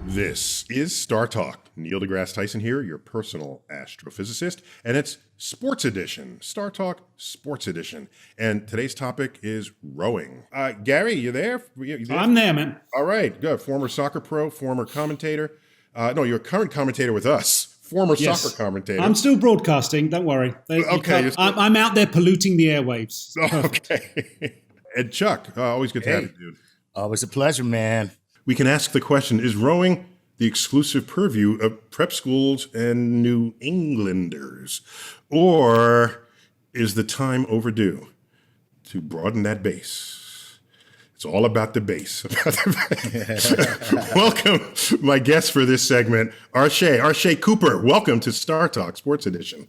This is StarTalk. Neil deGrasse Tyson here, your personal astrophysicist, and it's Sports Edition, StarTalk Sports Edition. And today's topic is rowing. Gary, you there? You there? I'm there, man. All right, good. Former soccer pro, former commentator. No, you're a current commentator with us. Former soccer commentator. I'm still broadcasting. Don't worry. Okay. I'm out there polluting the airwaves. Okay. And Chuck, always good to have you, dude. Always a pleasure, man. We can ask the question, is rowing the exclusive purview of prep schools and New Englanders? Or is the time overdue to broaden that base? It's all about the base. Welcome, my guest for this segment, Arshay Cooper. Welcome to StarTalk Sports Edition.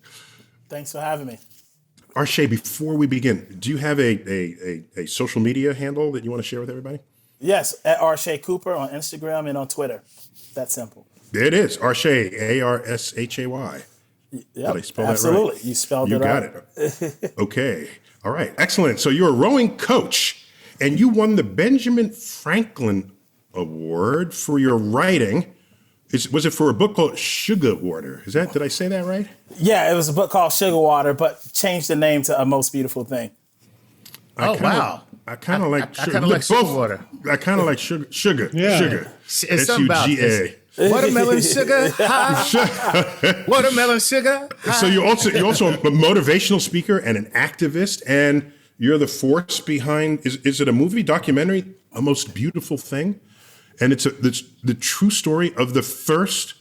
Thanks for having me. Arshay, before we begin, do you have a social media handle that you want to share with everybody? Yes, at Arshay Cooper on Instagram and on Twitter. That simple. There it is, Arshay, A-R-S-H-A-Y. Yep, Did I spell absolutely. that right? You spelled it right. You got it. Okay. All right. Excellent. So you're a rowing coach, and you won the Benjamin Franklin Award for your writing. Was it for a book called Sugar Water? Did I say that right? Yeah, it was a book called Sugar Water, but changed the name to A Most Beautiful Thing. Wow. I kind of like sugar. I kind of like sugar water. I kind of like sugar. Yeah. Sugar. It's something about S-U-G-A. Watermelon sugar high. Watermelon sugar high. So you're also a motivational speaker and an activist, and you're the force behind. Is it a movie documentary? A Most Beautiful Thing, and it's the true story of the first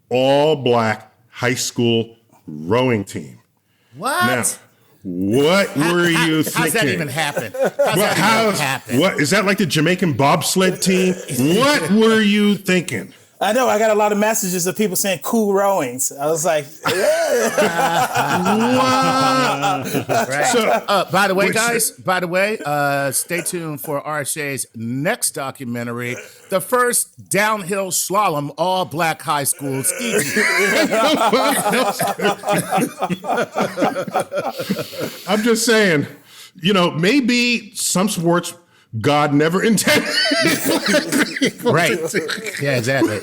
all-black high school rowing team. What? Now, what were you thinking? How's that even happen? What is that like the Jamaican bobsled team? What were you thinking? I know, I got a lot of messages of people saying cool rowings. I was like, Wow. Right. So, by the way, stay tuned for Arshay's next documentary, the first downhill slalom all-black high school ski team. I'm just saying, maybe some sports God never intended. Right. Yeah, exactly.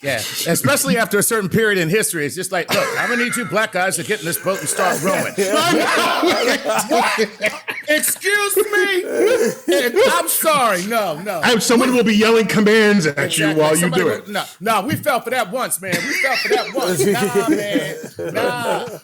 Yeah, especially after a certain period in history. It's just like, look, I'm going to need you black guys to get in this boat and start rowing. Excuse me? I'm sorry. No. Someone will be yelling commands at you while you do it. No, we fell for that once, man. Nah, man.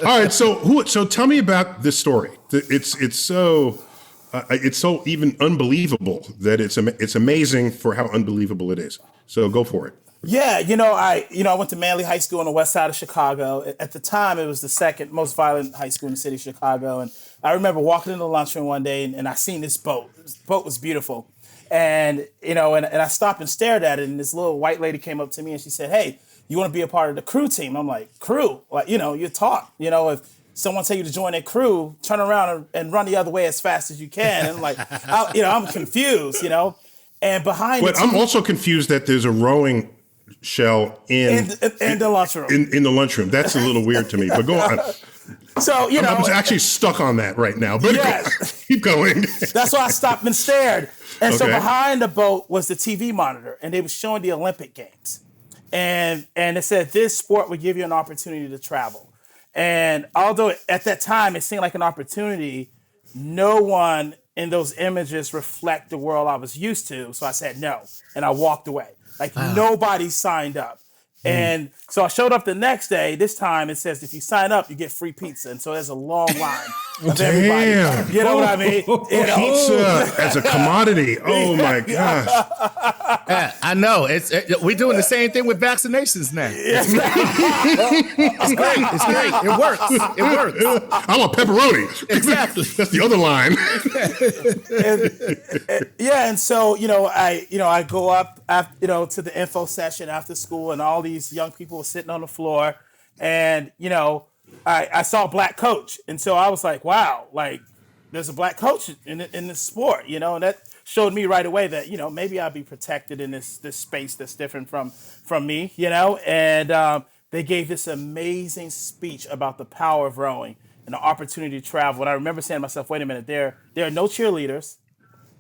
All right, so tell me about this story. It's so even unbelievable that it's amazing for how unbelievable it is. So go for it. yeah, I went to Manley High School on the west side of Chicago. At the time, it was the second most violent high school in the city of Chicago. And I remember walking in the lunchroom one day and I seen this boat. This boat was beautiful. And, and I stopped and stared at it. And this little white lady came up to me and she said, "Hey, you want to be a part of the crew team?" I'm like, "Crew?" Like, you're taught, if someone tell you to join a crew, turn around and run the other way as fast as you can. And I'm like, I'm confused, And behind But I'm also confused that there's a rowing shell in the lunchroom. In the lunchroom. That's a little weird to me. But go on. So, I'm actually stuck on that right now. But keep going. That's why I stopped and stared. And so Okay. behind the boat was the TV monitor, and they were showing the Olympic Games. And it said this sport would give you an opportunity to travel. And although at that time it seemed like an opportunity, no one in those images reflect the world I was used to. So I said no, and I walked away. Nobody signed up. And so I showed up the next day. This time it says if you sign up, you get free pizza. And so there's a long line of everybody. Damn. You know what I mean? Pizza as a commodity. Oh my gosh. Yeah, I know. We're doing the same thing with vaccinations now. It's great. It works. I want pepperoni. Exactly. That's the other line. And so I go up after, to the info session after school, and all these young people were sitting on the floor, and I saw a black coach, and so I was like, wow, like there's a black coach in this sport, and that showed me right away that maybe I'd be protected in this space that's different from me, and they gave this amazing speech about the power of rowing and the opportunity to travel. And I remember saying to myself, wait a minute, there are no cheerleaders.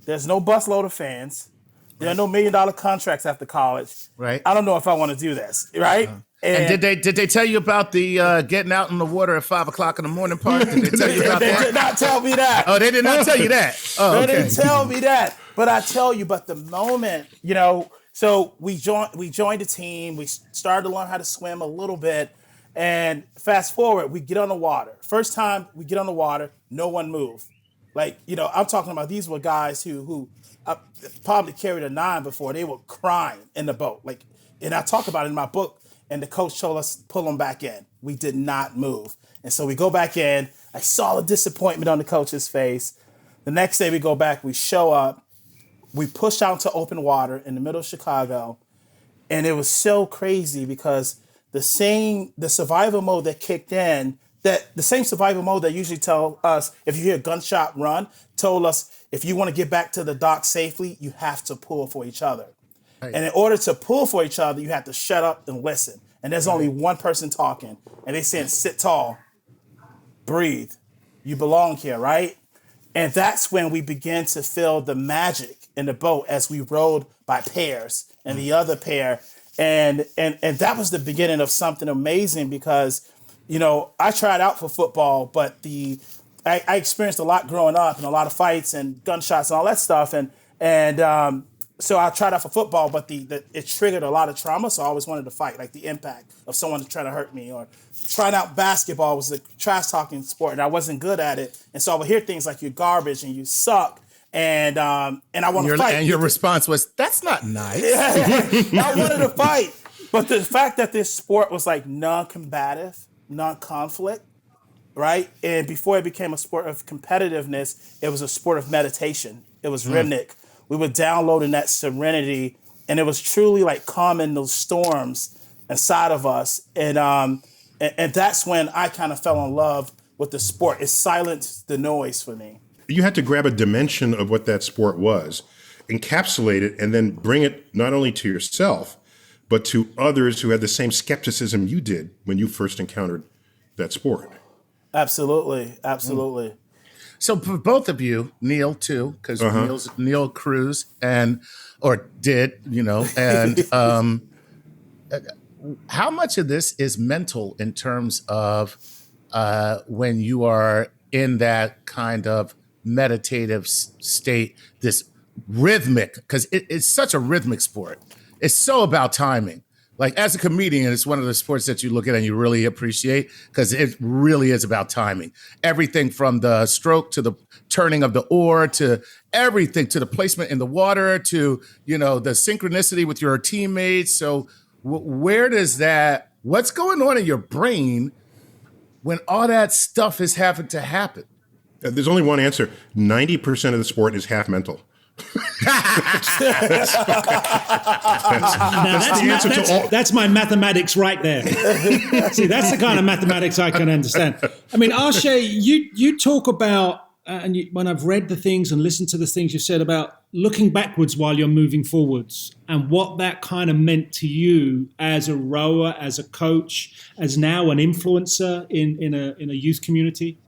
There's no busload of fans. There are no $1 million contracts after college. Right. I don't know if I want to do this. Right. And did they tell you about the getting out in the water at 5 o'clock in the morning part? Did they tell you about They that? did not tell me that. Oh, they did not tell you that. Oh, They okay. didn't tell me that. But I tell you, but the moment, so we joined the team. We started to learn how to swim a little bit. And fast forward, we get on the water. First time we get on the water, no one moved. Like, I'm talking about these were guys who probably carried a 9 before. They were crying in the boat. Like, and I talk about it in my book, and the coach told us to pull them back in. We did not move. And so we go back in. I saw the disappointment on the coach's face. The next day we go back, we show up, we push out to open water in the middle of Chicago. And it was so crazy because the survival mode that kicked in, that the same survival mode that usually tell us if you hear a gunshot run, told us if you want to get back to the dock safely, you have to pull for each other. Right. And in order to pull for each other, you have to shut up and listen. And there's only one person talking. And they saying, sit tall, breathe, you belong here, right? And that's when we began to feel the magic in the boat as we rowed by pairs and the other pair. And that was the beginning of something amazing because, I tried out for football, but I experienced a lot growing up and a lot of fights and gunshots and all that stuff. So I tried out for football, but it triggered a lot of trauma. So I always wanted to fight, like the impact of someone trying to hurt me. Or trying out basketball was a trash talking sport, and I wasn't good at it. And so I would hear things like "you're garbage" and "you suck," and I want to fight. And your response was, "That's not nice." I wanted to fight, but the fact that this sport was like non-combative, non-conflict, right? And before it became a sport of competitiveness, it was a sport of meditation. It was rhythmic. We were downloading that serenity, and it was truly like calming those storms inside of us. And that's when I kind of fell in love with the sport. It silenced the noise for me. You had to grab a dimension of what that sport was, encapsulate it, and then bring it not only to yourself, but to others who had the same skepticism you did when you first encountered that sport. Absolutely. Absolutely. So for both of you, Neil too, because Neil Cruz and how much of this is mental in terms of when you are in that kind of meditative state, this rhythmic, because it's such a rhythmic sport. It's so about timing. Like as a comedian, it's one of the sports that you look at and you really appreciate because it really is about timing. Everything from the stroke to the turning of the oar to everything, to the placement in the water, to, the synchronicity with your teammates. So where does what's going on in your brain when all that stuff is having to happen? There's only one answer. 90% of the sport is half mental. That's my mathematics right there. See, that's the kind of mathematics I can understand. I mean, Arshay, you talk about, when I've read the things and listened to the things you said about looking backwards while you're moving forwards, and what that kind of meant to you as a rower, as a coach, as now an influencer in a youth community.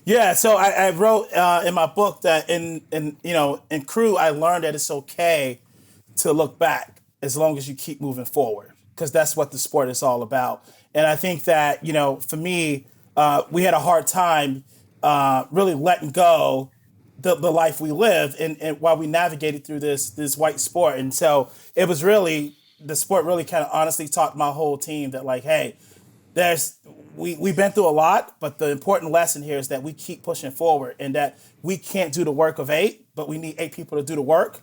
Yeah, so I wrote in my book that in crew, I learned that it's okay to look back as long as you keep moving forward, because that's what the sport is all about. And I think that, for me, we had a hard time really letting go the life we live and while we navigated through this white sport. And so it was really, the sport really kind of honestly taught my whole team that like, hey, we've been through a lot, but the important lesson here is that we keep pushing forward and that we can't do the work of 8, but we need 8 people to do the work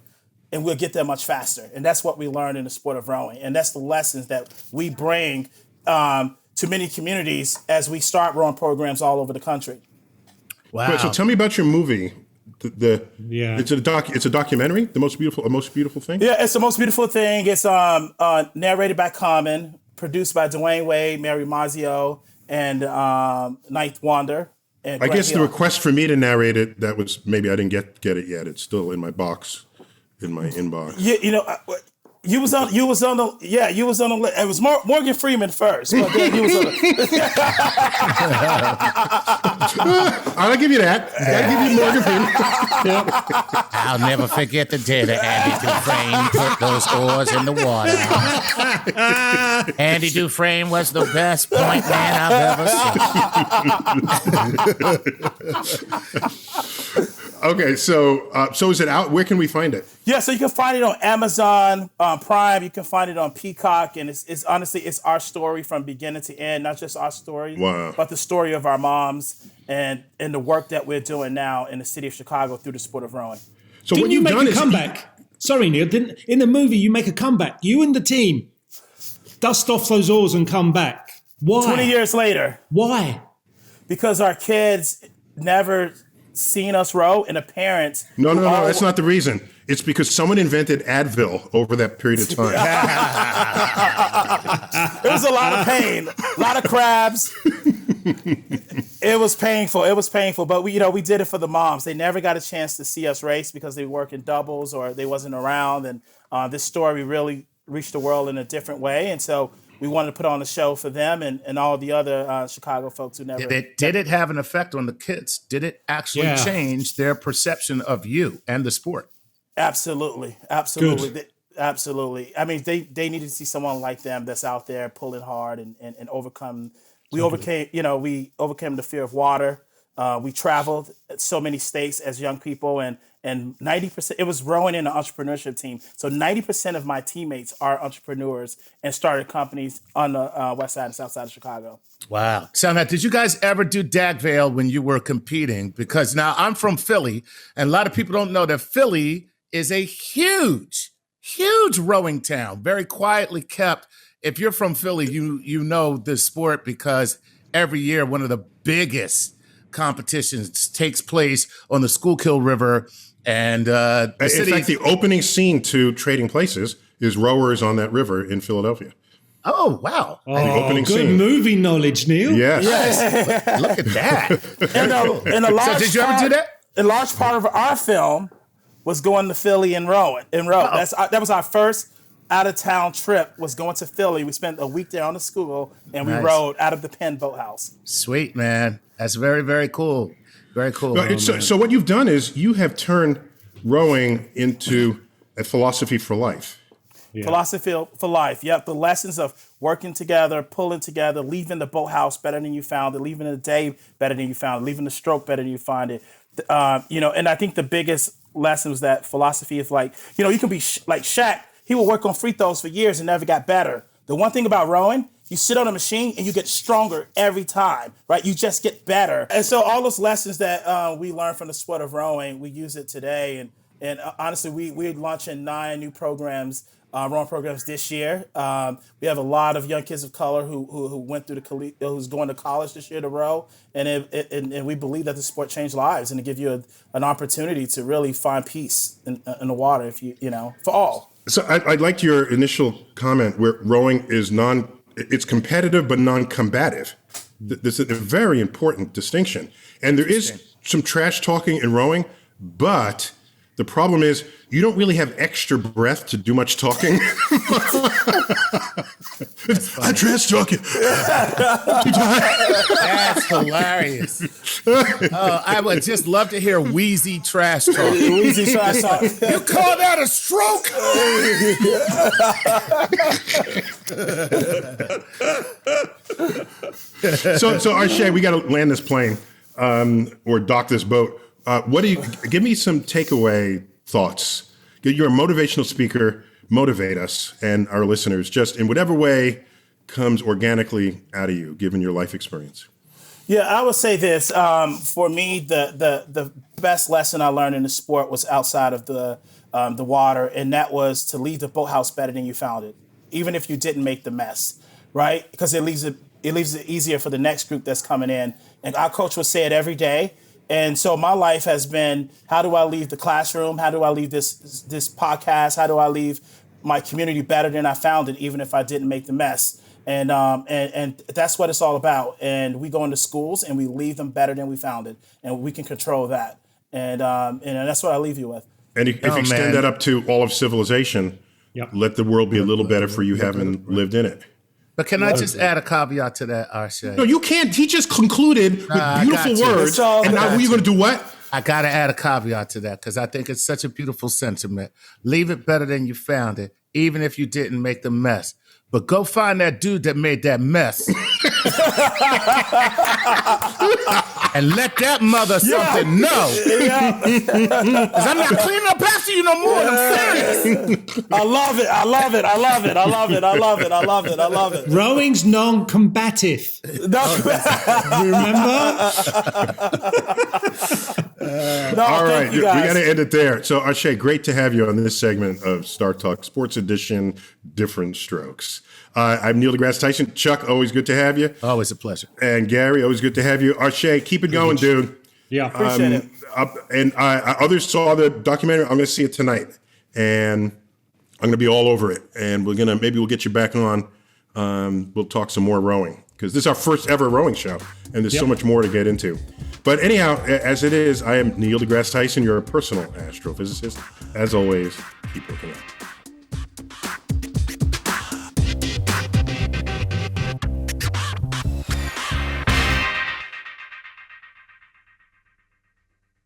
and we'll get there much faster. And that's what we learned in the sport of rowing. And that's the lessons that we bring to many communities as we start rowing programs all over the country. Wow. Wait, so tell me about your movie. It's a documentary. The most beautiful thing. Yeah, it's the most beautiful thing. It's narrated by Common, produced by Dwayne Wade, Mary Mazzio, and Ninth Wonder. And I guess the request for me to narrate it, that was maybe I didn't get it yet. It's still in my box, in my inbox. You was on the list. It was Morgan Freeman first, but then you was on the I'll give you that. I'll give you Morgan Freeman. I'll never forget the day that Andy Dufresne put those oars in the water. Andy Dufresne was the best point man I've ever seen. Okay, so is it out? Where can we find it? Yeah, so you can find it on Amazon Prime. You can find it on Peacock, and it's honestly it's our story from beginning to end, not just our story, but the story of our moms and the work that we're doing now in the city of Chicago through the sport of rowing. So Didn't what you you've make done a is comeback? Sorry, Neil. In the movie you make a comeback? You and the team dust off those oars and come back. Why? 20 years later. Why? Because our kids never seen us row, and the parents. No, that's not the reason. It's because someone invented Advil over that period of time. It was a lot of pain, a lot of crabs. It was painful. But we did it for the moms. They never got a chance to see us race because they work in doubles or they wasn't around. And this story really reached the world in a different way. And so we wanted to put on a show for them and all the other Chicago folks who never. Did it have an effect on the kids? Did it actually change their perception of you and the sport? Absolutely. Good. Absolutely. I mean, they needed to see someone like them that's out there pulling hard and overcome. We overcame the fear of water. We traveled so many states as young people, and 90%, it was rowing in an entrepreneurship team. So 90% of my teammates are entrepreneurs and started companies on the west side and south side of Chicago. Wow. So now, did you guys ever do Dagvale when you were competing? Because now I'm from Philly, and a lot of people don't know that Philly is a huge rowing town, very quietly kept. If you're from Philly, you know this sport because every year one of the biggest competitions takes place on the Schuylkill River. And in fact, the opening scene to Trading Places is rowers on that river in Philadelphia. Oh, wow. The opening good scene. Movie knowledge, Neil. Yes. Look at that. So did you ever do that? A large part of our film was going to Philly and rowing. That was our first out-of-town trip, was going to Philly. We spent a week there on the Schuylkill, and we rowed out of the Penn Boathouse. Sweet, man. That's very, very cool. Very cool. So what you've done is you have turned rowing into a philosophy for life. Yeah. Philosophy for life. Yep. The lessons of working together, pulling together, leaving the boathouse better than you found it, leaving the day better than you found it, leaving the stroke better than you find it. And I think the biggest lesson was that philosophy is like, you can be like Shaq. He would work on free throws for years and never got better. The one thing about rowing, you sit on a machine and you get stronger every time, right? You just get better. And so all those lessons that we learned from the sport of rowing, we use it today. And honestly, we're launching 9 new programs, rowing programs this year. We have a lot of young kids of color who went through who's going to college this year to row. And we believe that the sport changed lives and to give you an opportunity to really find peace in the water, for all. So I liked your initial comment where rowing is it's competitive but non-combative. This is a very important distinction. And there is some trash talking in rowing, but the problem is you don't really have extra breath to do much talking. I'm trash talking. That's hilarious. I would just love to hear wheezy trash talk. Wheezy trash talk. You call that a stroke? So Arshay, we got to land this plane or dock this boat. Give me some takeaway thoughts. You're a motivational speaker. Motivate us and our listeners just in whatever way comes organically out of you, given your life experience. Yeah, I would say this. For me, the best lesson I learned in the sport was outside of the water, and that was to leave the boathouse better than you found it, even if you didn't make the mess, right? Because it leaves it easier for the next group that's coming in. And our coach would say it every day. And so my life has been, how do I leave the classroom? How do I leave this podcast? How do I leave my community better than I found it, even if I didn't make the mess? And that's what it's all about. And we go into schools and we leave them better than we found it. And we can control that. And that's what I leave you with. And if you extend that up to all of civilization, Yep. let the world be a little better for you having lived in it. But can I just add a caveat to that, Arshay? No, you can't. He just concluded with beautiful got you. words, and now you're going to do what? I got to add a caveat to that because I think it's such a beautiful sentiment. Leave it better than you found it, even if you didn't make the mess. But go find that dude that made that mess. And let that mother something know. Because I'm not cleaning up after you no more. I'm serious. I love it. I love it. I love it. I love it. I love it. I love it. I love it. Rowing's non-combative. Remember? All right, we got to end it there. So, Arshay, great to have you on this segment of StarTalk Sports Edition, Different Strokes. I'm Neil deGrasse Tyson. Chuck, always good to have you. Always a pleasure. And Gary, always good to have you. Arshay, keep it going, dude. Yeah, appreciate it. And others saw the documentary. I'm going to see it tonight, and I'm going to be all over it. And maybe we'll get you back on. We'll talk some more rowing because this is our first ever rowing show, and there's so much more to get into. But anyhow, as it is, I am Neil deGrasse Tyson, your personal astrophysicist. As always, keep looking up.